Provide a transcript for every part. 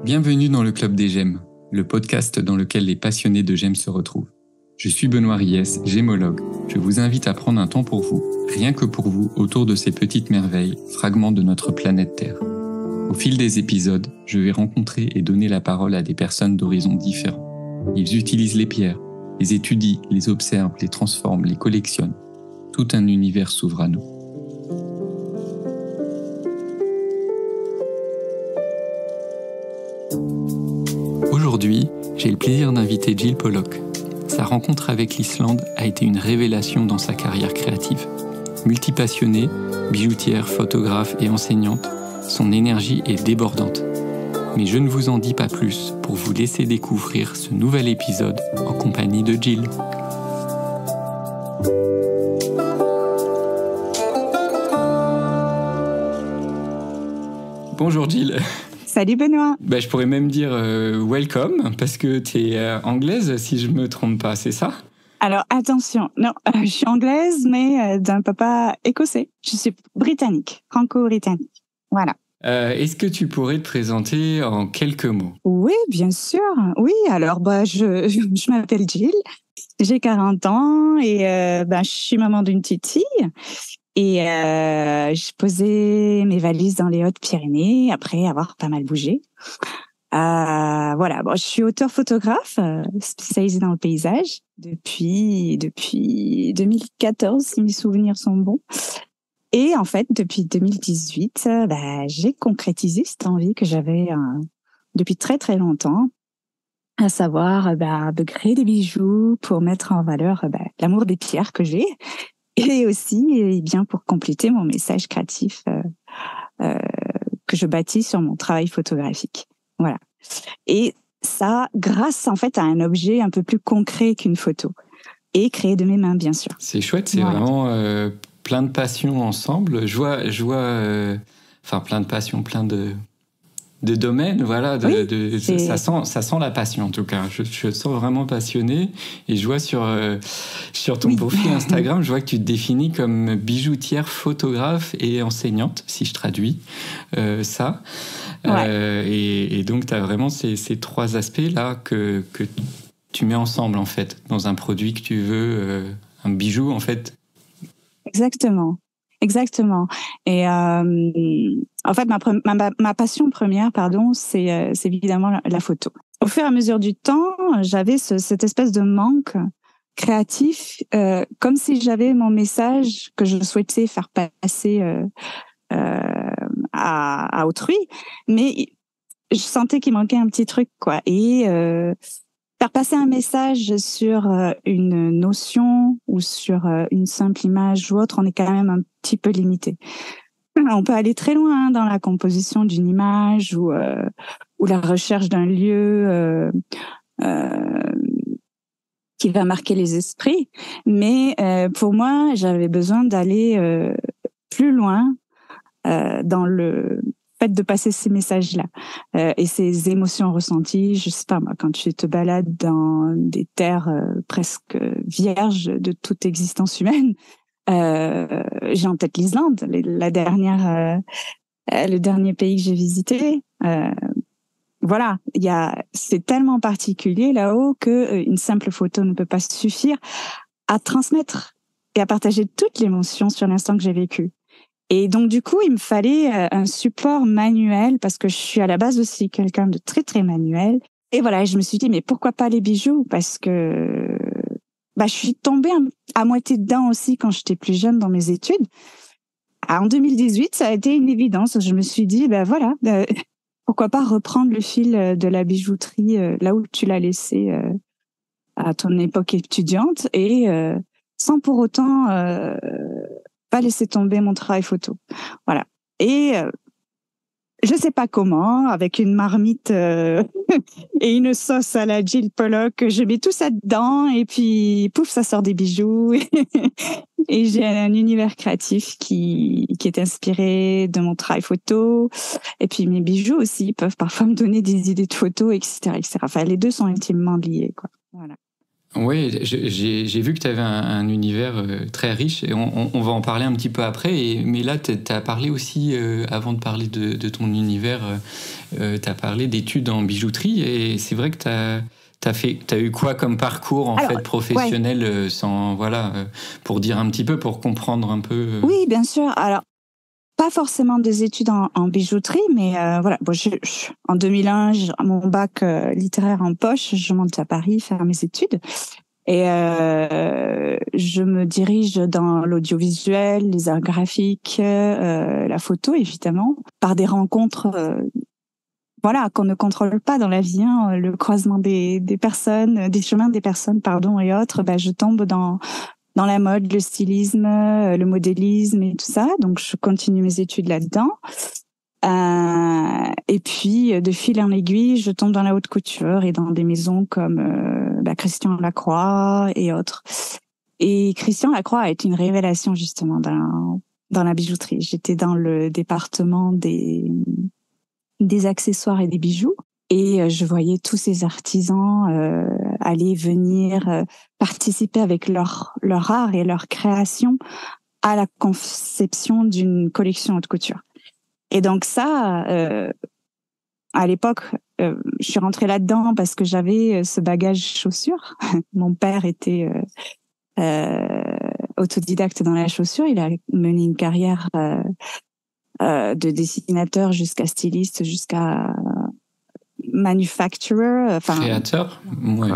Bienvenue dans le Club des Gemmes, le podcast dans lequel les passionnés de gemmes se retrouvent. Je suis Benoît Ries, gémologue. Je vous invite à prendre un temps pour vous, rien que pour vous, autour de ces petites merveilles, fragments de notre planète Terre. Au fil des épisodes, je vais rencontrer et donner la parole à des personnes d'horizons différents. Ils utilisent les pierres, les étudient, les observent, les transforment, les collectionnent. Tout un univers s'ouvre à nous. Aujourd'hui, j'ai le plaisir d'inviter Jill Pollock. Sa rencontre avec l'Islande a été une révélation dans sa carrière créative. Multipassionnée, bijoutière, photographe et enseignante, son énergie est débordante. Mais je ne vous en dis pas plus pour vous laisser découvrir ce nouvel épisode en compagnie de Jill. Bonjour Jill. Salut Benoît. Je pourrais même dire welcome, parce que tu es anglaise, si je ne me trompe pas, c'est ça? Alors attention, non, je suis anglaise, mais d'un papa écossais. Je suis britannique, franco-britannique. Voilà. Est-ce que tu pourrais te présenter en quelques mots? Oui, bien sûr. Oui, alors je m'appelle Jill, j'ai 40 ans et je suis maman d'une petite fille. Et j'ai posé mes valises dans les Hautes-Pyrénées après avoir pas mal bougé. Je suis auteur-photographe spécialisée dans le paysage depuis 2014, si mes souvenirs sont bons. Et en fait, depuis 2018, j'ai concrétisé cette envie que j'avais depuis très très longtemps, à savoir de créer des bijoux pour mettre en valeur l'amour des pierres que j'ai. Et aussi, bien pour compléter mon message créatif que je bâtis sur mon travail photographique. Voilà. Et ça, grâce en fait à un objet un peu plus concret qu'une photo, et créé de mes mains, bien sûr. C'est chouette, c'est vraiment plein de passions ensemble. Je vois plein de passions, plein de domaines, voilà. Ça sent la passion en tout cas. Je sens vraiment passionné et je vois sur ton profil Instagram, je vois que tu te définis comme bijoutière, photographe et enseignante, si je traduis ça. Ouais. Et donc tu as vraiment ces trois aspects-là que tu mets ensemble en fait dans un produit que tu veux, un bijou en fait. Exactement. Et en fait, ma passion première, c'est évidemment la photo. Au fur et à mesure du temps, j'avais cette espèce de manque créatif, comme si j'avais mon message que je souhaitais faire passer à autrui, mais je sentais qu'il manquait un petit truc, quoi. Et faire passer un message sur une notion ou sur une simple image ou autre, on est quand même un petit peu limité. On peut aller très loin dans la composition d'une image ou la recherche d'un lieu qui va marquer les esprits. Mais pour moi, j'avais besoin d'aller plus loin dans le fait de passer ces messages-là et ces émotions ressenties. Je sais pas moi, quand tu te balades dans des terres presque vierges de toute existence humaine, j'ai en tête l'Islande, le dernier pays que j'ai visité. Voilà, c'est tellement particulier là-haut que une simple photo ne peut pas suffire à transmettre et à partager toute l'émotion sur l'instant que j'ai vécu. Et donc, du coup, il me fallait un support manuel parce que je suis à la base aussi quelqu'un de très, très manuel. Et voilà, je me suis dit, mais pourquoi pas les bijoux? Parce que je suis tombée à moitié dedans aussi quand j'étais plus jeune dans mes études. En 2018, ça a été une évidence. Je me suis dit, pourquoi pas reprendre le fil de la bijouterie là où tu l'as laissé à ton époque étudiante et sans pour autant pas laisser tomber mon travail photo. Voilà. Et je sais pas comment, avec une marmite et une sauce à la Jill Pollock, je mets tout ça dedans et puis pouf, ça sort des bijoux. Et j'ai un univers créatif qui est inspiré de mon travail photo. Et puis mes bijoux aussi peuvent parfois me donner des idées de photos, etc., etc. Enfin, les deux sont intimement liés, quoi. Voilà. Oui, j'ai vu que tu avais un univers très riche et on va en parler un petit peu après. Mais là, tu as parlé aussi, avant de parler de ton univers, tu as parlé d'études en bijouterie et c'est vrai que t'as eu quoi comme parcours en fait professionnel pour dire un petit peu, pour comprendre un peu. Oui, bien sûr. Alors, pas forcément des études en bijouterie, mais voilà. Bon, en 2001, j'ai mon bac littéraire en poche. Je monte à Paris faire mes études et je me dirige dans l'audiovisuel, les arts graphiques, la photo évidemment, par des rencontres. Voilà, qu'on ne contrôle pas dans la vie, hein, le croisement des personnes, des chemins des personnes, pardon, et autres. Je tombe dans la mode, le stylisme, le modélisme et tout ça. Donc, je continue mes études là-dedans. Et puis, de fil en aiguille, je tombe dans la haute couture et dans des maisons comme Christian Lacroix et autres. Et Christian Lacroix a été une révélation justement dans la bijouterie. J'étais dans le département des accessoires et des bijoux. Et je voyais tous ces artisans aller venir participer avec leur art et leur création à la conception d'une collection haute couture. Et donc ça, à l'époque, je suis rentrée là-dedans parce que j'avais ce bagage chaussure. Mon père était autodidacte dans la chaussure. Il a mené une carrière de dessinateur jusqu'à styliste, jusqu'à manufacturer, créateur,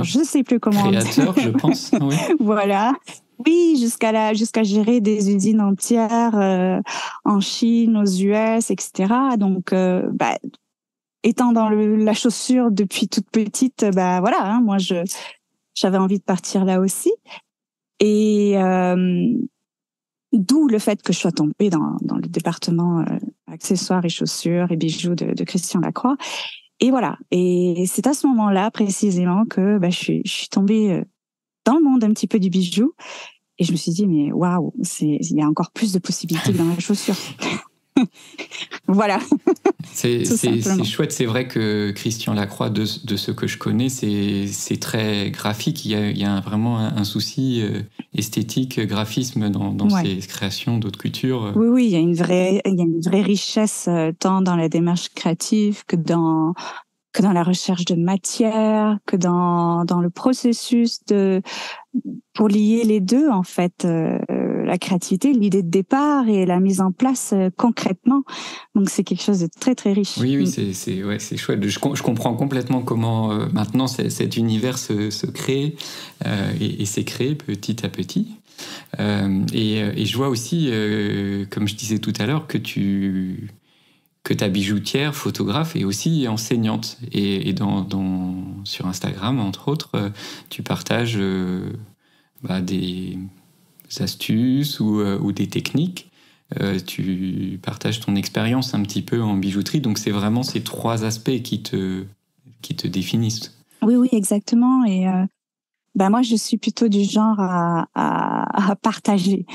je sais plus comment créateur, je pense. Oui. Voilà. Oui, jusqu'à gérer des usines entières en Chine, aux US, etc. Donc, étant dans la chaussure depuis toute petite, voilà, hein, moi j'avais envie de partir là aussi. Et d'où le fait que je sois tombée dans le département accessoires et chaussures et bijoux de Christian Lacroix. Et voilà. Et c'est à ce moment-là précisément que je suis tombée dans le monde un petit peu du bijou. Et je me suis dit, mais waouh, il y a encore plus de possibilités que dans la chaussure. Voilà. C'est chouette. C'est vrai que Christian Lacroix, de ce que je connais, c'est très graphique. Il y a vraiment un souci esthétique, graphisme dans ses créations d'autres couture. Oui, il y a une vraie richesse tant dans la démarche créative que dans la recherche de matière, que dans le processus pour lier les deux, en fait, la créativité, l'idée de départ et la mise en place concrètement. Donc, c'est quelque chose de très, très riche. Oui, c'est chouette. Je comprends complètement comment maintenant cet univers se crée et s'est créé petit à petit. Et je vois aussi, comme je disais tout à l'heure, que ta bijoutière, photographe et aussi enseignante. Et sur Instagram, entre autres, tu partages des astuces ou des techniques. Tu partages ton expérience un petit peu en bijouterie. Donc, c'est vraiment ces trois aspects qui te définissent. Oui, exactement. Et moi, je suis plutôt du genre à partager.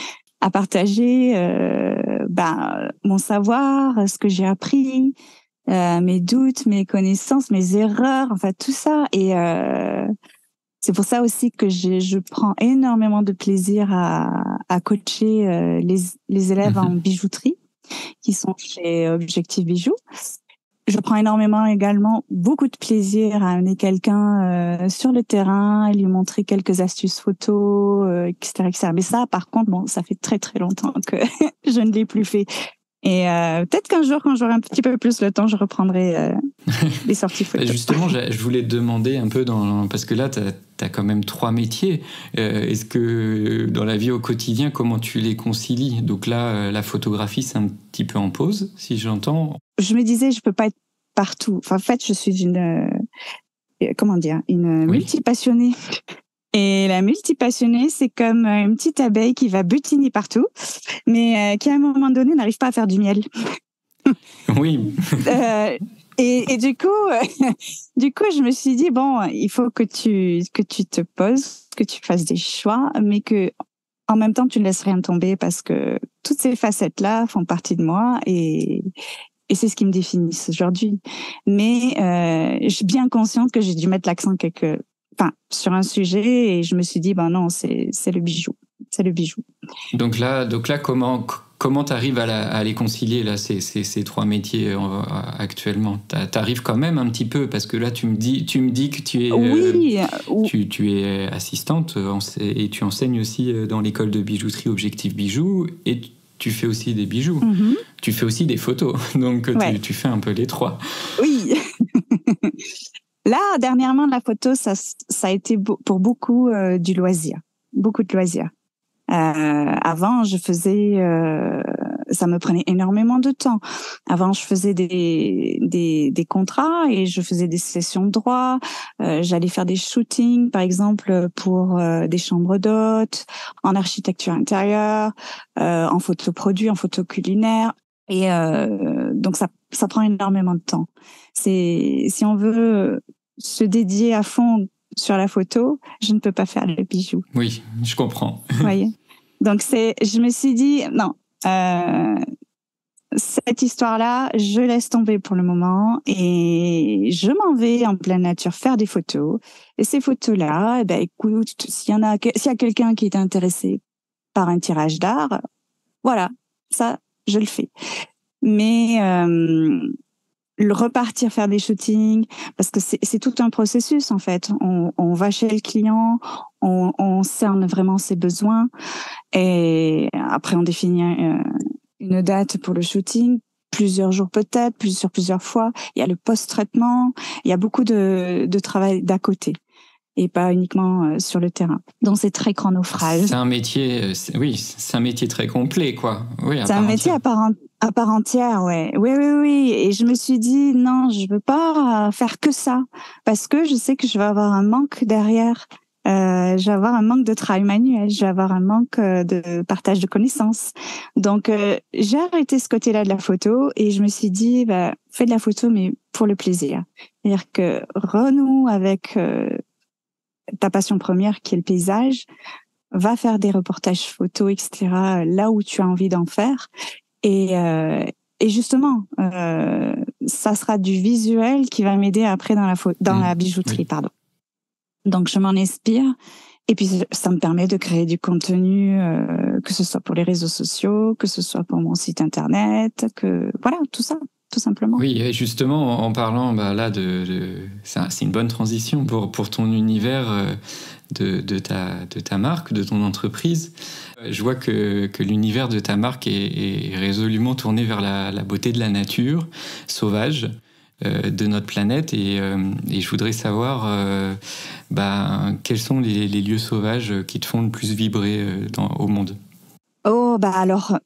À partager mon savoir, ce que j'ai appris, mes doutes, mes connaissances, mes erreurs, enfin tout ça. Et c'est pour ça aussi que je prends énormément de plaisir à coacher les élèves en bijouterie qui sont chez Objectif Bijoux. Je prends également beaucoup de plaisir à amener quelqu'un sur le terrain, à lui montrer quelques astuces photos, etc., etc. Mais ça, par contre, ça fait très très longtemps que je ne l'ai plus fait. Et peut-être qu'un jour, quand j'aurai un petit peu plus le temps, je reprendrai les sorties photos. Justement, je voulais te demander un peu, parce que là, tu as quand même 3 métiers. Est-ce que dans la vie au quotidien, comment tu les concilies? Donc là, la photographie, c'est un petit peu en pause, si j'entends. Je me disais, je peux pas être partout. Enfin, en fait, je suis une multipassionnée. Et la multipassionnée, c'est comme une petite abeille qui va butiner partout, mais qui à un moment donné n'arrive pas à faire du miel. Oui. Et du coup, je me suis dit il faut que tu te poses, que tu fasses des choix, mais que en même temps tu ne laisses rien tomber parce que toutes ces facettes-là font partie de moi et c'est ce qui me définit aujourd'hui. Mais je suis bien consciente que j'ai dû mettre l'accent sur un sujet, et je me suis dit, ben non, c'est le bijou. C'est le bijou. Donc là, comment tu arrives à les concilier, là, ces trois métiers actuellement? Tu arrives quand même un petit peu, parce que là, tu me dis que tu es assistante et tu enseignes aussi dans l'école de bijouterie Objectif Bijoux, et tu fais aussi des bijoux. Mm-hmm. Tu fais aussi des photos, donc tu fais un peu les trois. Oui. Là, dernièrement, la photo, ça a été pour beaucoup du loisir. Beaucoup de loisirs. Avant, je faisais, ça me prenait énormément de temps. Avant, je faisais des contrats et je faisais des sessions de droit. J'allais faire des shootings, par exemple, pour des chambres d'hôtes, en architecture intérieure, en photoproduit, en photo culinaire. Et donc, ça prend énormément de temps. Si on veut se dédier à fond sur la photo, je ne peux pas faire le bijou. Oui, je comprends. Vous voyez. Donc je me suis dit non, cette histoire-là, je laisse tomber pour le moment et je m'en vais en pleine nature faire des photos. Et ces photos-là, écoute, s'il y a quelqu'un qui est intéressé par un tirage d'art, voilà, ça, je le fais. Mais le repartir faire des shootings, parce que c'est tout un processus en fait. On va chez le client, on cerne vraiment ses besoins et après on définit une date pour le shooting, plusieurs jours peut-être, plusieurs fois. Il y a le post-traitement, il y a beaucoup de travail d'à côté et pas uniquement sur le terrain. Donc c'est très chronophage. C'est un métier, c'est un métier très complet, quoi. Oui, c'est un métier à part entière, ouais. Oui. Et je me suis dit non, je veux pas faire que ça parce que je sais que je vais avoir un manque derrière. Je vais avoir un manque de travail manuel, je vais avoir un manque de partage de connaissances. Donc j'ai arrêté ce côté-là de la photo et je me suis dit fais de la photo mais pour le plaisir. C'est-à-dire que renoue avec ta passion première qui est le paysage, va faire des reportages photos, etc. là où tu as envie d'en faire. Et justement, ça sera du visuel qui va m'aider après dans la bijouterie, oui. Pardon. Donc, je m'en inspire. Et puis, ça me permet de créer du contenu, que ce soit pour les réseaux sociaux, que ce soit pour mon site internet, voilà, tout ça, tout simplement. Oui, et justement, en parlant là c'est une bonne transition pour ton univers de ta marque, de ton entreprise. Je vois que l'univers de ta marque est résolument tourné vers la beauté de la nature sauvage de notre planète et je voudrais savoir quels sont les lieux sauvages qui te font le plus vibrer au monde. Oh, alors,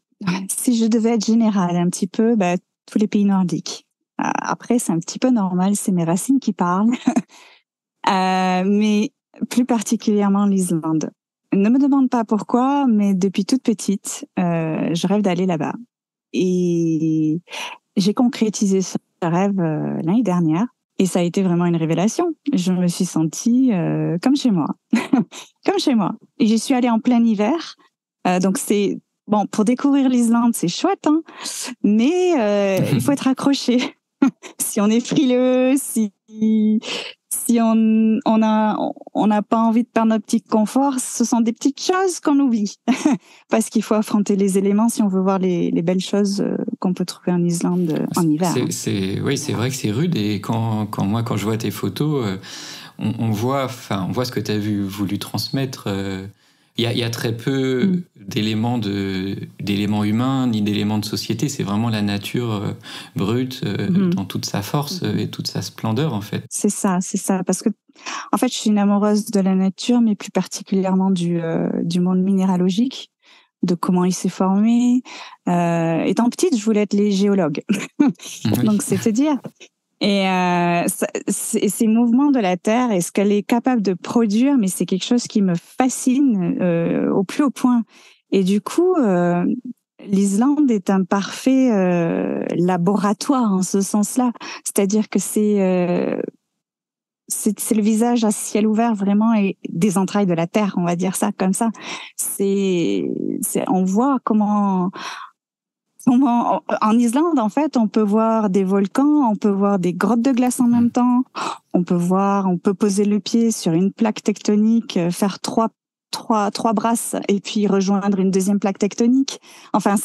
si je devais être générale un petit peu, tous les pays nordiques. Après, c'est un petit peu normal, c'est mes racines qui parlent. Mais plus particulièrement l'Islande. Ne me demande pas pourquoi, mais depuis toute petite, je rêve d'aller là-bas. Et j'ai concrétisé ce rêve l'année dernière. Et ça a été vraiment une révélation. Je me suis sentie comme chez moi. Comme chez moi. Et j'y suis allée en plein hiver. Donc c'est... Bon, pour découvrir l'Islande, c'est chouette, hein, mais il faut être accroché. Si on est frileux, si on n'a pas envie de perdre notre petit confort, ce sont des petites choses qu'on oublie. Parce qu'il faut affronter les éléments si on veut voir les belles choses qu'on peut trouver en Islande en hiver. Oui, c'est vrai que c'est rude. Et quand je vois tes photos, on voit ce que tu as voulu transmettre. Il y a très peu d'éléments humains ni d'éléments de société. C'est vraiment la nature brute dans toute sa force et toute sa splendeur, en fait. C'est ça. Parce que, en fait, je suis une amoureuse de la nature, mais plus particulièrement du monde minéralogique, de comment il s'est formé. Étant petite, je voulais être les géologues. Donc, c'est te dire. Et ces mouvements de la Terre et ce qu'elle est capable de produire, mais c'est quelque chose qui me fascine au plus haut point. Et du coup, l'Islande est un parfait laboratoire en ce sens-là. C'est-à-dire que c'est le visage à ciel ouvert vraiment et des entrailles de la Terre, on va dire ça comme ça. On voit comment En Islande, en fait, on peut voir des volcans, on peut voir des grottes de glace en même temps, on peut poser le pied sur une plaque tectonique, faire trois brasses et puis rejoindre une deuxième plaque tectonique. Enfin,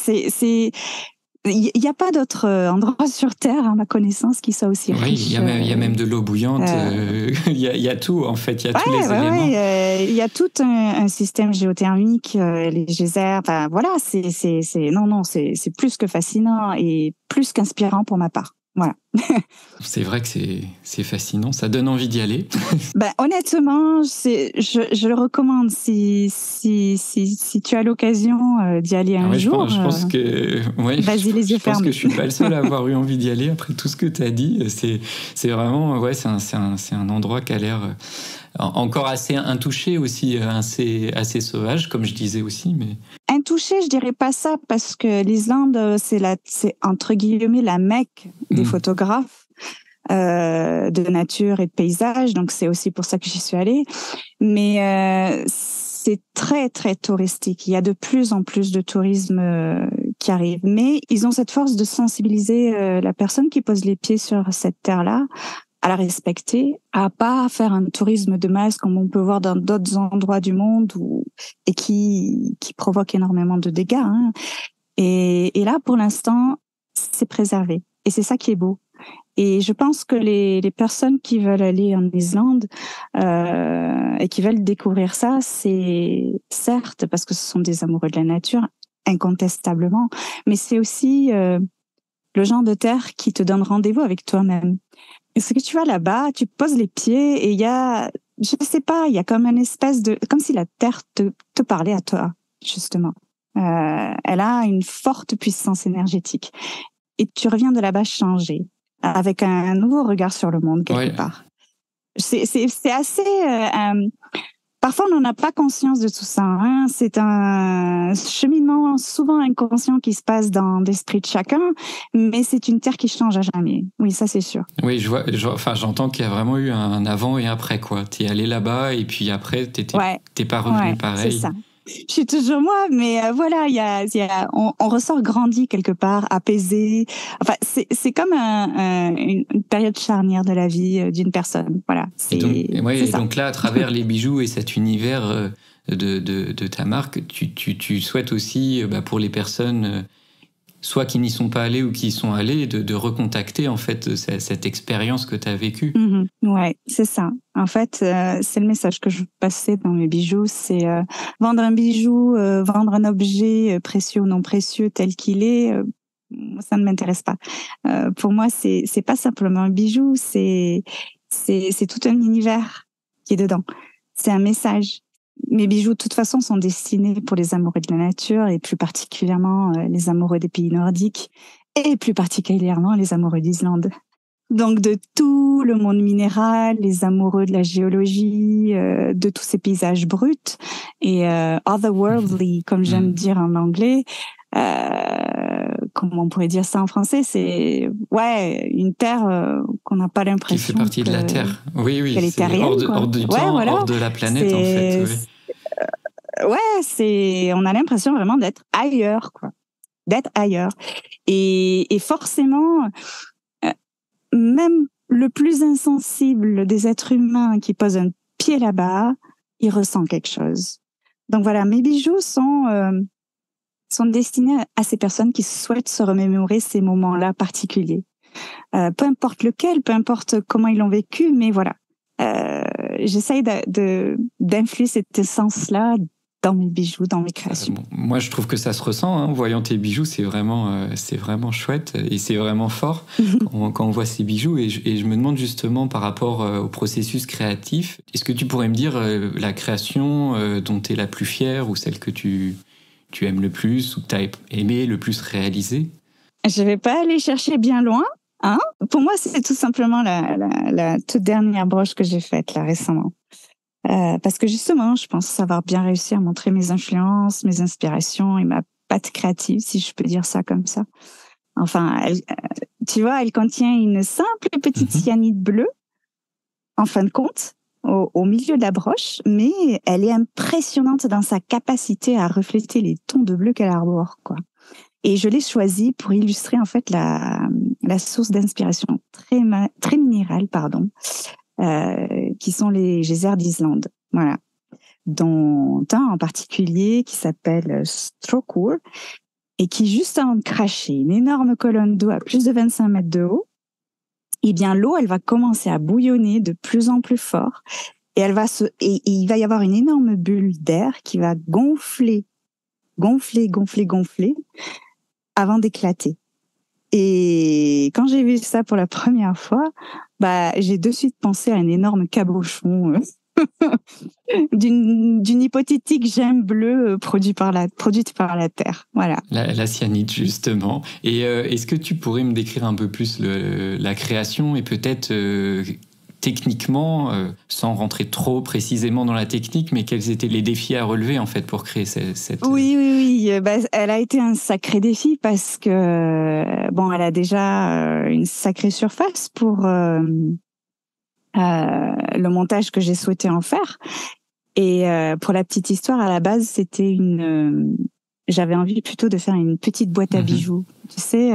il n'y a pas d'autre endroit sur Terre, à ma connaissance, qui soit aussi riche. Oui, il y a même de l'eau bouillante. Il y a tout, en fait. Il y a tous les éléments. Il y a tout un système géothermique, les geysers. Enfin, voilà, c'est plus que fascinant et plus qu'inspirant pour ma part. Voilà. C'est vrai que c'est fascinant, ça donne envie d'y aller. Honnêtement, je le recommande si tu as l'occasion d'y aller un jour. Je pense que vas-y les yeux fermés. Je pense que je suis pas le seul à avoir eu envie d'y aller après tout ce que tu as dit. C'est vraiment c'est un endroit qui a l'air encore assez intouché aussi, assez sauvage, comme je disais aussi, mais intouché, je dirais pas ça, parce que l'Islande, c'est entre guillemets la Mecque des photographes de nature et de paysage, donc c'est aussi pour ça que j'y suis allée. Mais c'est très très touristique. Il y a de plus en plus de tourisme qui arrive, mais ils ont cette force de sensibiliser la personne qui pose les pieds sur cette terre-là, à la respecter, à pas faire un tourisme de masse comme on peut voir dans d'autres endroits du monde et qui provoque énormément de dégâts. Hein. Et là, pour l'instant, c'est préservé. Et c'est ça qui est beau. Et je pense que les personnes qui veulent aller en Islande et qui veulent découvrir ça, c'est certes parce que ce sont des amoureux de la nature, incontestablement, mais c'est aussi le genre de terre qui te donne rendez-vous avec toi-même. Et ce que tu vas là-bas, tu poses les pieds et il y a, je ne sais pas, il y a comme une espèce de, comme si la terre te parlait à toi, justement. Elle a une forte puissance énergétique. Et tu reviens de là-bas changé, avec un nouveau regard sur le monde quelque part. C'est assez. Parfois, on n'en a pas conscience de tout ça. Hein. C'est un cheminement souvent inconscient qui se passe dans l'esprit de chacun, mais c'est une terre qui change à jamais. Oui, ça, c'est sûr. Oui, j'entends qu'il y a vraiment eu un avant et après, quoi. T'es allé là-bas et puis après, t'es pas revenu pareil. C'est ça. Je suis toujours moi, mais voilà, on ressort grandi quelque part, apaisé. Enfin, c'est comme une période charnière de la vie d'une personne. Voilà. Donc là, à travers les bijoux et cet univers de ta marque, tu souhaites aussi, pour les personnes, soit qui n'y sont pas allées ou qui y sont allées, de recontacter en fait cette expérience que tu as vécue. Ouais, c'est ça. En fait, c'est le message que je veux passer dans mes bijoux, c'est vendre un bijou, vendre un objet précieux ou non précieux tel qu'il est, ça ne m'intéresse pas. Pour moi, c'est pas simplement un bijou, c'est tout un univers qui est dedans. C'est un message. Mes bijoux, de toute façon, sont destinés pour les amoureux de la nature et plus particulièrement les amoureux des pays nordiques et plus particulièrement les amoureux d'Islande. Donc, de tout le monde minéral, les amoureux de la géologie, de tous ces paysages bruts et otherworldly, comme j'aime dire en anglais. Comment on pourrait dire ça en français? C'est une terre qu'on n'a pas l'impression qui fait partie de la Terre. Oui, qu'elle est terrienne, hors du temps, hors de la planète en fait. On a l'impression vraiment d'être ailleurs, quoi. D'être ailleurs. Et forcément, même le plus insensible des êtres humains qui pose un pied là-bas, il ressent quelque chose. Donc voilà, mes bijoux sont destinés à ces personnes qui souhaitent se remémorer ces moments-là particuliers. Peu importe lequel, peu importe comment ils l'ont vécu, mais voilà. J'essaye d'influer cette essence-là dans mes bijoux, dans mes créations. Moi, je trouve que ça se ressent. En voyant tes bijoux, c'est vraiment chouette et c'est vraiment fort quand on voit ces bijoux. Et je me demande justement par rapport au processus créatif, est-ce que tu pourrais me dire la création dont tu es la plus fière ou celle que tu aimes le plus ou que tu as aimé le plus réaliser? Je ne vais pas aller chercher bien loin. Hein? Pour moi, c'est tout simplement la toute dernière broche que j'ai faite là récemment. Parce que justement, je pense avoir bien réussi à montrer mes influences, mes inspirations et ma patte créative, si je peux dire ça comme ça. Enfin, tu vois, elle contient une simple petite cyanide bleue, en fin de compte, au milieu de la broche, mais elle est impressionnante dans sa capacité à refléter les tons de bleu qu'elle arbore, quoi. Et je l'ai choisi pour illustrer en fait la source d'inspiration très minérale, qui sont les geysers d'Islande. Voilà. Dont un en particulier qui s'appelle Strókur et qui, juste avant de cracher une énorme colonne d'eau à plus de 25 mètres de haut, eh bien, l'eau, elle va commencer à bouillonner de plus en plus fort et et il va y avoir une énorme bulle d'air qui va gonfler avant d'éclater. Et quand j'ai vu ça pour la première fois, j'ai de suite pensé à un énorme cabochon d'une hypothétique gemme bleue produite par la Terre. Voilà. La cyanide, justement. Et est-ce que tu pourrais me décrire un peu plus la création et peut-être techniquement, sans rentrer trop précisément dans la technique, mais quels étaient les défis à relever en fait pour créer cette... Oui. Elle a été un sacré défi parce que elle a déjà une sacrée surface pour le montage que j'ai souhaité en faire. Et pour la petite histoire, à la base, c'était j'avais envie plutôt de faire une petite boîte à bijoux, tu sais,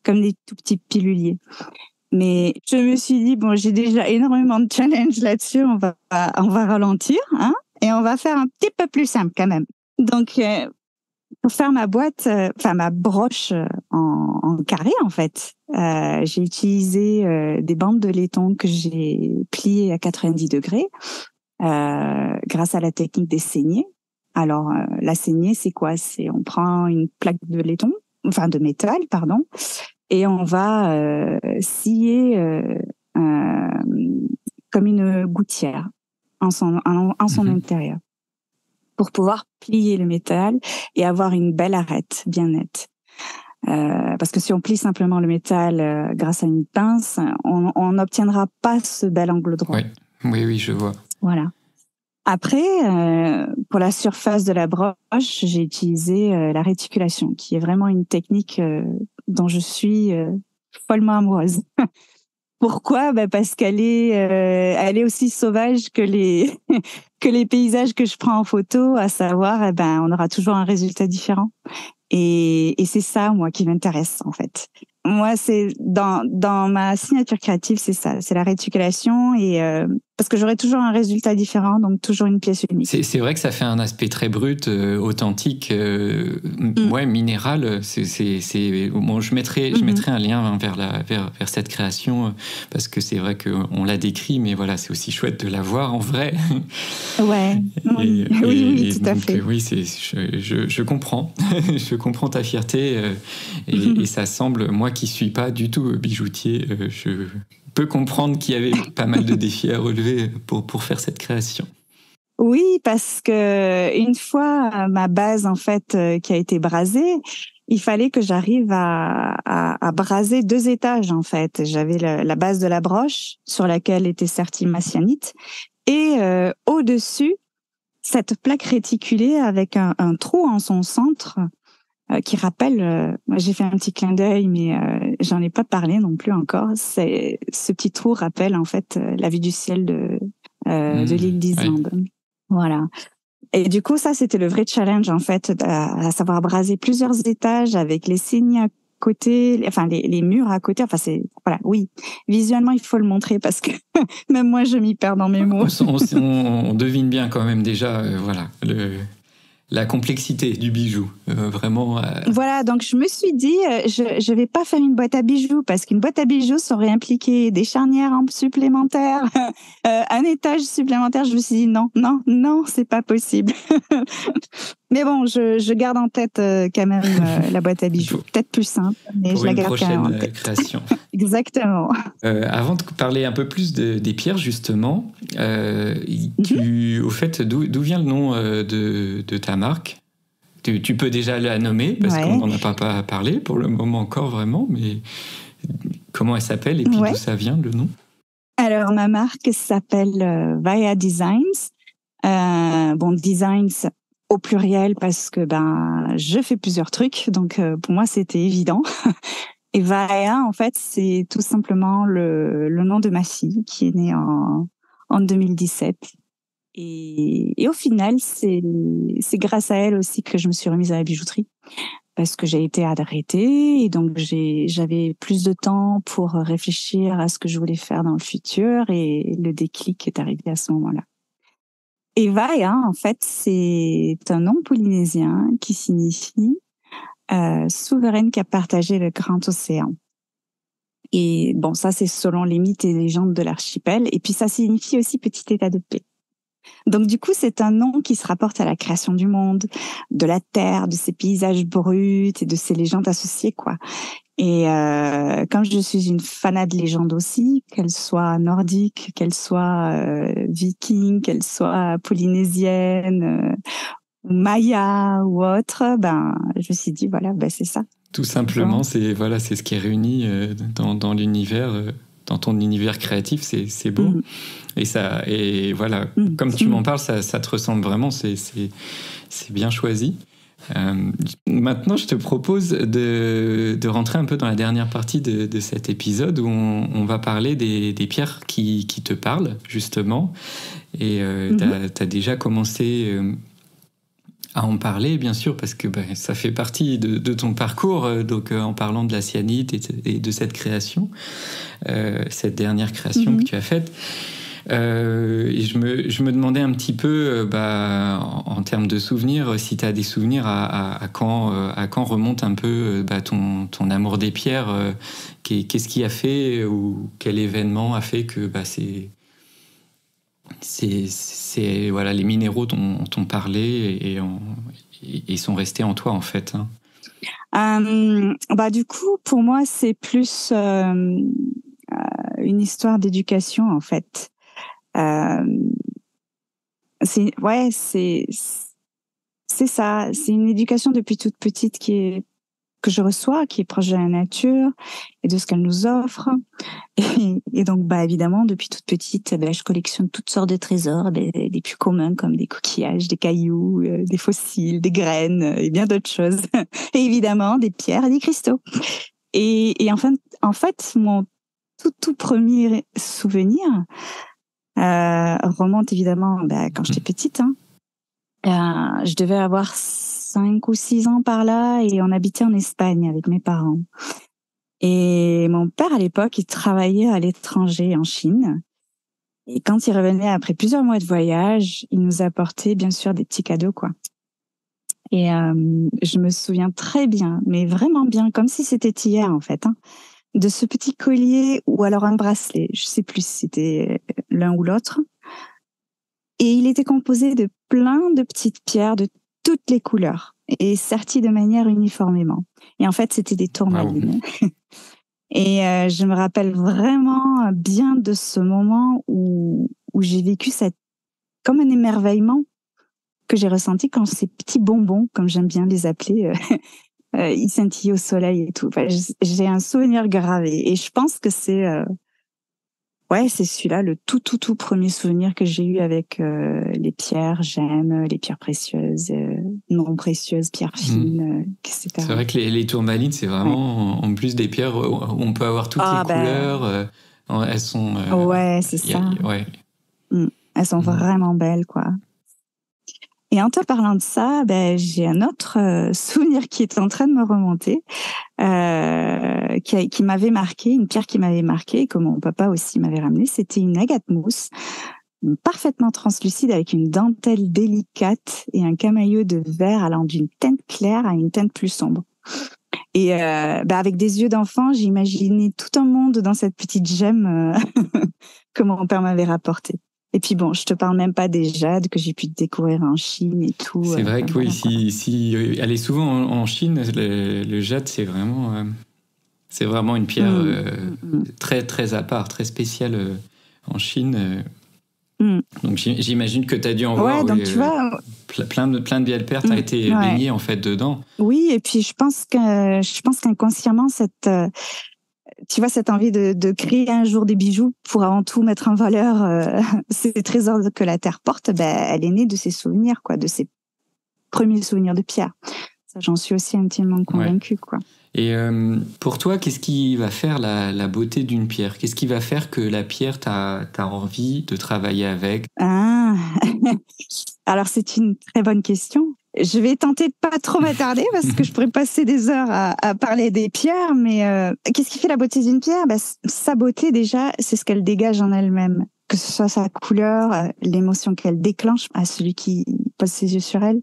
comme des tout petits piluliers. Mais je me suis dit, j'ai déjà énormément de challenges là-dessus, on va ralentir, hein, et on va faire un petit peu plus simple quand même. Donc, pour faire ma boîte, ma broche en carré, en fait, j'ai utilisé des bandes de laiton que j'ai pliées à 90 degrés grâce à la technique des saignées. Alors, la saignée, c'est quoi? On prend une plaque de laiton, de métal, pardon, et on va scier comme une gouttière en son intérieur pour pouvoir plier le métal et avoir une belle arête bien nette. Parce que si on plie simplement le métal grâce à une pince, on n'obtiendra pas ce bel angle droit. Oui, je vois. Voilà. Après, pour la surface de la broche, j'ai utilisé la réticulation, qui est vraiment une technique dont je suis follement amoureuse. Pourquoi? Parce qu'elle est aussi sauvage que les que les paysages que je prends en photo, à savoir, on aura toujours un résultat différent. Et c'est ça, moi, qui m'intéresse, en fait. Moi, c'est dans ma signature créative, c'est ça, c'est la réticulation et parce que j'aurai toujours un résultat différent, donc toujours une pièce unique. C'est vrai que ça fait un aspect très brut, authentique, minéral. Je mettrai un lien vers cette création parce que c'est vrai qu'on l'a décrit, mais voilà, c'est aussi chouette de la voir en vrai. Ouais. Oui, tout à fait. Oui, je comprends, je comprends ta fierté et ça semble, moi qui suis pas du tout bijoutier, je peux comprendre qu'il y avait pas mal de défis à relever pour faire cette création. Oui, parce que une fois ma base en fait qui a été brasée, il fallait que j'arrive à braser 2 étages en fait. J'avais la base de la broche sur laquelle était sertie ma cyanite et au-dessus cette plaque réticulée avec un trou en son centre qui rappelle, j'ai fait un petit clin d'œil, mais j'en ai pas parlé non plus encore. Ce petit trou rappelle en fait la vue du ciel de l'île d'Islande. Ouais. Voilà. Et du coup, ça, c'était le vrai challenge en fait, à savoir braser plusieurs étages avec les saignées à côté, les murs à côté. Oui. Visuellement, il faut le montrer parce que même moi, je m'y perds dans mes mots. On devine bien quand même déjà, la complexité du bijou, vraiment. Voilà, donc je me suis dit, je vais pas faire une boîte à bijoux parce qu'une boîte à bijoux ça aurait impliqué des charnières supplémentaires, un étage supplémentaire. Je me suis dit non, c'est pas possible. Mais bon, je garde en tête quand même la boîte à bijoux. Peut-être plus simple, mais je la garde quand même en tête. Pour une prochaine création. Exactement. Avant de parler un peu plus des pierres, justement, au fait, d'où vient le nom de ta marque? Tu peux déjà la nommer, parce qu'on n'en a pas parlé pour le moment encore vraiment, mais comment elle s'appelle et puis d'où ça vient, le nom? Alors, ma marque s'appelle Vaea Designs. Designs au pluriel parce que je fais plusieurs trucs, donc pour moi c'était évident. Et Vaea, en fait, c'est tout simplement le nom de ma fille qui est née en 2017. Et au final, c'est grâce à elle aussi que je me suis remise à la bijouterie. parce que j'ai été arrêtée et donc j'avais plus de temps pour réfléchir à ce que je voulais faire dans le futur et le déclic est arrivé à ce moment-là. Ewaia, en fait, c'est un nom polynésien qui signifie souveraine qui a partagé le grand océan. Et bon, ça, c'est selon les mythes et légendes de l'archipel. Et puis, ça signifie aussi petit état de paix. Donc, du coup, c'est un nom qui se rapporte à la création du monde, de la terre, de ses paysages bruts et de ses légendes associées, quoi. Et comme je suis une fanat de légendes aussi, qu'elles soient nordiques, qu'elles soient vikings, qu'elles soient polynésiennes, ou maya ou autre, ben, je me suis dit, voilà, ben, c'est ça. Tout simplement, c'est ce qui est réuni dans l'univers, dans ton univers créatif, c'est beau. Et voilà, comme tu m'en parles, ça te ressemble vraiment, c'est bien choisi. Maintenant, je te propose de rentrer un peu dans la dernière partie de cet épisode où on va parler des pierres qui te parlent, justement. Et tu as déjà commencé à en parler, bien sûr, parce que ça fait partie de ton parcours, donc en parlant de la cyanite et de cette création, cette dernière création que tu as faite. Et je me demandais un petit peu, en termes de souvenirs, si tu as des souvenirs à quand remonte un peu ton amour des pierres, qu'est-ce qui a fait ou quel événement a fait que voilà, les minéraux t'ont parlé et sont restés en toi, en fait. Du coup, pour moi, c'est plus une histoire d'éducation, en fait. C'est ça. C'est une éducation depuis toute petite que je reçois, qui est proche de la nature et de ce qu'elle nous offre. Et donc, évidemment, depuis toute petite, je collectionne toutes sortes de trésors, des plus communs comme des coquillages, des cailloux, des fossiles, des graines et bien d'autres choses. Et évidemment, des pierres et des cristaux. Et en fait, mon tout premier souvenir remonte évidemment quand j'étais petite. Je devais avoir 5 ou 6 ans par là et on habitait en Espagne avec mes parents. Et mon père, à l'époque, il travaillait à l'étranger en Chine. Et quand il revenait après plusieurs mois de voyage, il nous apportait bien sûr des petits cadeaux, quoi. Et je me souviens très bien, mais vraiment bien, comme si c'était hier en fait, de ce petit collier ou alors un bracelet. Je sais plus si c'était l'un ou l'autre. Et il était composé de plein de petites pierres de toutes les couleurs et serties de manière uniformément. Et en fait, c'était des tourmalines. Wow. Et je me rappelle vraiment bien de ce moment où j'ai vécu comme un émerveillement que j'ai ressenti quand ces petits bonbons, comme j'aime bien les appeler, ils scintillaient au soleil et tout. Enfin, j'ai un souvenir gravé. Et je pense que c'est celui-là, le tout premier souvenir que j'ai eu avec les pierres, gemmes, les pierres précieuses, non précieuses, pierres fines, etc. C'est vrai que les tourmalines, c'est vraiment, en plus des pierres, on peut avoir toutes les couleurs. Elles sont... c'est ça. Elles sont vraiment belles, quoi. Et en te parlant de ça, j'ai un autre souvenir qui est en train de me remonter, qui m'avait marqué, une pierre qui m'avait marqué, que mon papa aussi m'avait ramené. C'était une agate mousse, parfaitement translucide avec une dentelle délicate et un camailleux de verre allant d'une teinte claire à une teinte plus sombre. Et avec des yeux d'enfant, j'imaginais tout un monde dans cette petite gemme que mon père m'avait rapportée. Et puis bon, je te parle même pas des jades que j'ai pu découvrir en Chine et tout. C'est vrai que oui, si aller souvent en Chine, le jade, c'est vraiment une pierre très très à part, très spéciale en Chine. Donc j'imagine que tu as dû en voir. Donc tu vois, plein de belles pierres, tu as été baignée en fait dedans. Oui, et puis je pense qu'inconsciemment cette envie de créer un jour des bijoux pour avant tout mettre en valeur ces trésors que la terre porte, elle est née de ces souvenirs, quoi, de ces premiers souvenirs de pierre. Ça, j'en suis aussi intimement convaincue, quoi. Et pour toi, qu'est-ce qui va faire la beauté d'une pierre ? Qu'est-ce qui va faire que la pierre, t'as envie de travailler avec ? Alors c'est une très bonne question. Je vais tenter de pas trop m'attarder parce que je pourrais passer des heures à parler des pierres, mais qu'est-ce qui fait la beauté d'une pierre? Sa beauté déjà, c'est ce qu'elle dégage en elle-même, que ce soit sa couleur, l'émotion qu'elle déclenche à celui qui pose ses yeux sur elle.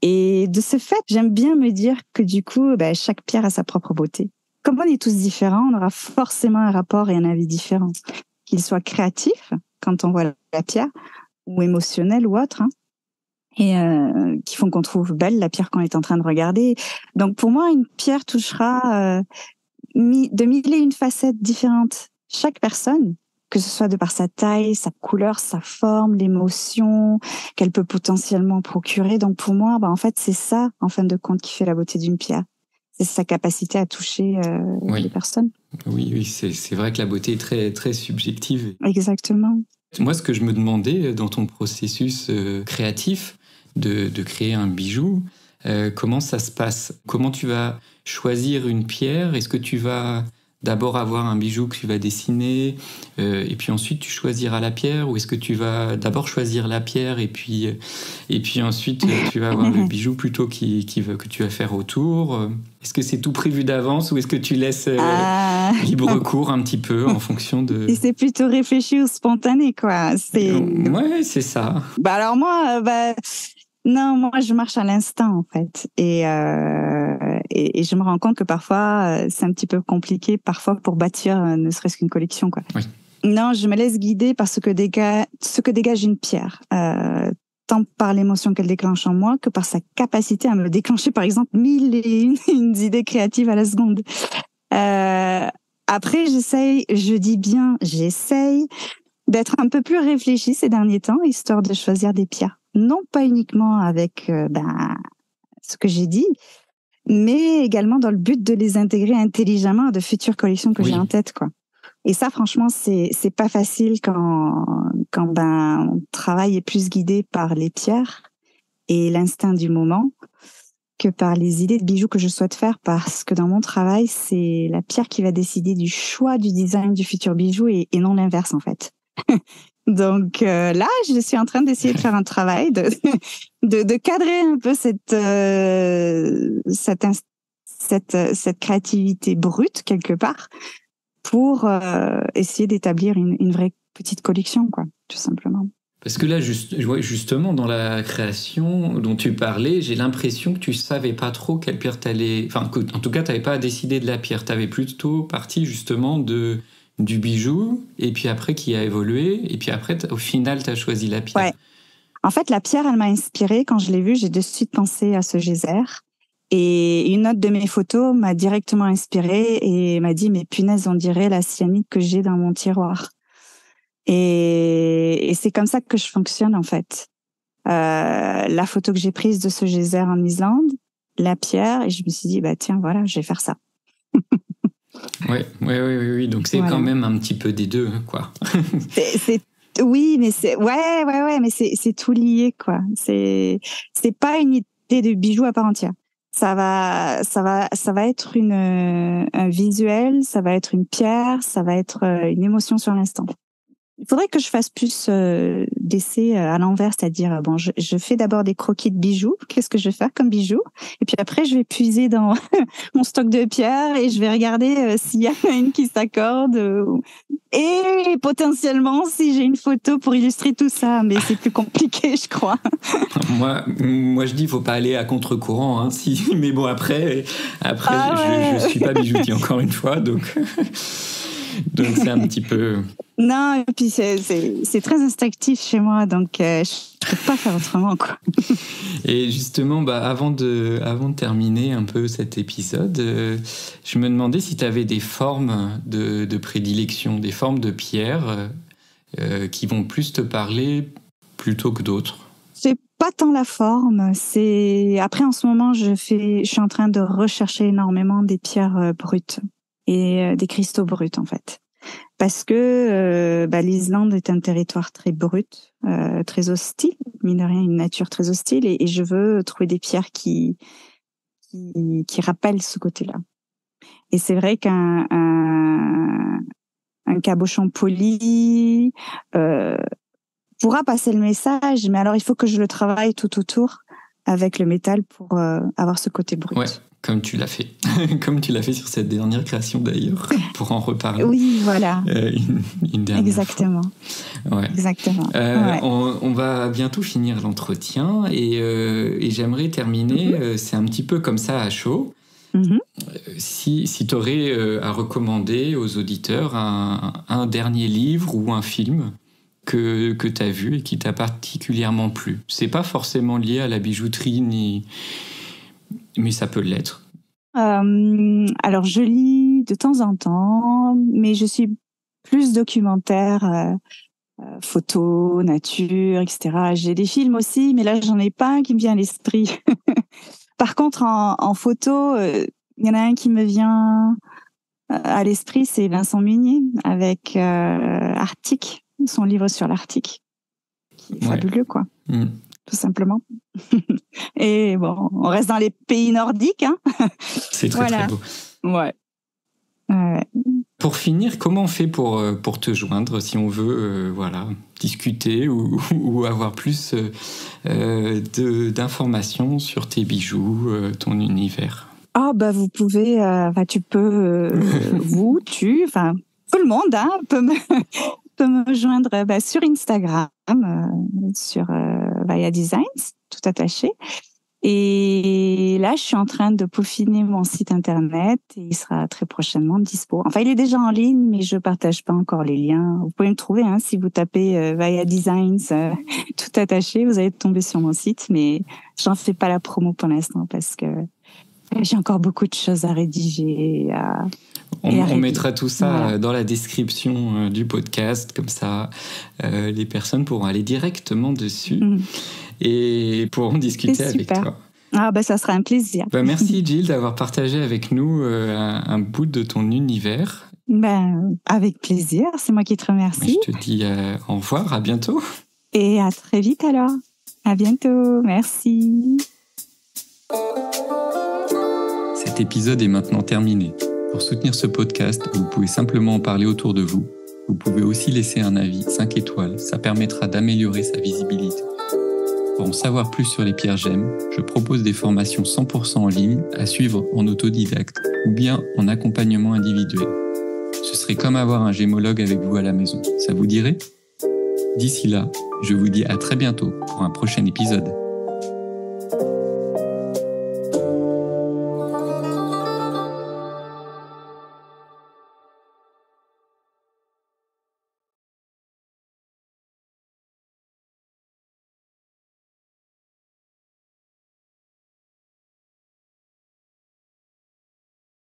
Et de ce fait, j'aime bien me dire que du coup, chaque pierre a sa propre beauté. Comme on est tous différents, on aura forcément un rapport et un avis différent, qu'il soit créatif quand on voit la pierre, ou émotionnel ou autre, hein, et qui font qu'on trouve belle la pierre qu'on est en train de regarder. Donc pour moi, une pierre touchera de mille et une facettes différentes. Chaque personne, que ce soit de par sa taille, sa couleur, sa forme, l'émotion qu'elle peut potentiellement procurer. Donc pour moi, en fait, c'est ça, en fin de compte, qui fait la beauté d'une pierre. C'est sa capacité à toucher les personnes. Oui, c'est vrai que la beauté est très, très subjective. Exactement. Moi, ce que je me demandais dans ton processus créatif de créer un bijou, comment ça se passe? Comment tu vas choisir une pierre? Est-ce que tu vas d'abord avoir un bijou que tu vas dessiner et puis ensuite tu choisiras la pierre, ou est-ce que tu vas d'abord choisir la pierre et puis ensuite tu vas avoir le bijou plutôt que tu vas faire autour? Est-ce que c'est tout prévu d'avance ou est-ce que tu laisses libre cours un petit peu en fonction de... Et c'est plutôt réfléchi ou spontané, quoi. Ouais, c'est ça. Alors moi, non, moi je marche à l'instinct en fait, et je me rends compte que parfois c'est un petit peu compliqué parfois pour bâtir ne serait-ce qu'une collection, quoi. Oui. Non, je me laisse guider par ce que dégage une pierre, tant par l'émotion qu'elle déclenche en moi que par sa capacité à me déclencher par exemple mille et une idées créatives à la seconde. Après, j'essaye d'être un peu plus réfléchie ces derniers temps, histoire de choisir des pierres. Non pas uniquement avec ce que j'ai dit, mais également dans le but de les intégrer intelligemment à de futures collections que j'ai en tête, quoi. Et ça, franchement, c'est pas facile quand mon travail est plus guidé par les pierres et l'instinct du moment que par les idées de bijoux que je souhaite faire, parce que dans mon travail, c'est la pierre qui va décider du choix du design du futur bijou et non l'inverse, en fait. Donc là, je suis en train d'essayer de faire un travail de cadrer un peu cette créativité brute quelque part pour essayer d'établir une vraie petite collection, quoi, tout simplement. Parce que là, justement, dans la création dont tu parlais, j'ai l'impression que tu savais pas trop quelle pierre t'allais... Enfin, en tout cas, t'avais pas à décider de la pierre. T'avais plutôt parti justement du bijou, et puis après qui a évolué, et puis après, au final, t'as choisi la pierre. Ouais. En fait, la pierre, elle m'a inspirée. Quand je l'ai vue, j'ai de suite pensé à ce geyser. Et une autre de mes photos m'a directement inspirée et m'a dit, mais punaise, on dirait la cyanide que j'ai dans mon tiroir. Et c'est comme ça que je fonctionne, en fait. La photo que j'ai prise de ce geyser en Islande, la pierre, et je me suis dit, tiens, voilà, je vais faire ça. Oui. Donc c'est quand même un petit peu des deux, quoi. Oui, mais mais c'est tout lié, quoi. C'est pas une idée de bijou à part entière. Ça va être un visuel, ça va être une pierre, ça va être une émotion sur l'instant. Il faudrait que je fasse plus d'essais à l'envers, c'est-à-dire je fais d'abord des croquis de bijoux. Qu'est-ce que je vais faire comme bijoux? Et puis après, je vais puiser dans mon stock de pierres et je vais regarder s'il y a une qui s'accorde et potentiellement si j'ai une photo pour illustrer tout ça. Mais c'est plus compliqué, je crois. Moi, je dis, faut pas aller à contre-courant, hein. Mais bon, après, je suis pas bijoutier encore une fois, donc c'est un petit peu. Non, et puis c'est très instinctif chez moi, donc je peux pas faire autrement, quoi. Et justement, avant de terminer un peu cet épisode, je me demandais si tu avais des formes de prédilection, des formes de pierres qui vont plus te parler plutôt que d'autres. C'est pas tant la forme, après en ce moment je suis en train de rechercher énormément des pierres brutes et des cristaux bruts, en fait. Parce que l'Islande est un territoire très brut, très hostile, mine de rien, une nature très hostile, et je veux trouver des pierres qui rappellent ce côté-là. Et c'est vrai qu'un cabochon poli pourra passer le message, mais alors il faut que je le travaille tout autour avec le métal pour avoir ce côté brut. Ouais, comme tu l'as fait. Comme tu l'as fait sur cette dernière création d'ailleurs, pour en reparler. Oui, voilà. Une dernière Exactement. fois. Ouais. Exactement. On va bientôt finir l'entretien et j'aimerais terminer, c'est un petit peu comme ça à chaud. Si tu aurais à recommander aux auditeurs un dernier livre ou un film que tu as vu et qui t'a particulièrement plu. C'est pas forcément lié à la bijouterie, mais ça peut l'être. Alors, je lis de temps en temps, mais je suis plus documentaire, photo, nature, etc. J'ai des films aussi, mais là, j'en ai pas un qui me vient à l'esprit. Par contre, en photo, il y en a un qui me vient à l'esprit, c'est Vincent Munier avec Arctique, son livre sur l'Arctique, qui est fabuleux, quoi. Tout simplement. Et bon, on reste dans les pays nordiques, hein. C'est très, très beau. Ouais. Pour finir, comment on fait pour te joindre si on veut discuter ou avoir plus d'informations sur tes bijoux, ton univers? Vous pouvez, tu peux, tout le monde peut me joindre sur Instagram, sur Vaya Designs, tout attaché. Et là, je suis en train de peaufiner mon site internet et il sera très prochainement dispo. Enfin, il est déjà en ligne, mais je partage pas encore les liens. Vous pouvez me trouver, si vous tapez Vaya Designs, tout attaché, vous allez tomber sur mon site, mais j'en fais pas la promo pour l'instant parce que j'ai encore beaucoup de choses à rédiger. On mettra tout ça dans la description du podcast, comme ça les personnes pourront aller directement dessus et pourront discuter avec toi. Ça sera un plaisir. Merci Jill d'avoir partagé avec nous un bout de ton univers. Avec plaisir, c'est moi qui te remercie. Je te dis au revoir, à bientôt. Et à très vite alors. À bientôt, merci. Cet épisode est maintenant terminé. Pour soutenir ce podcast, vous pouvez simplement en parler autour de vous. Vous pouvez aussi laisser un avis 5 étoiles, ça permettra d'améliorer sa visibilité. Pour en savoir plus sur les pierres gemmes, je propose des formations 100% en ligne à suivre en autodidacte ou bien en accompagnement individuel. Ce serait comme avoir un gémologue avec vous à la maison. Ça vous dirait ? D'ici là, je vous dis à très bientôt pour un prochain épisode.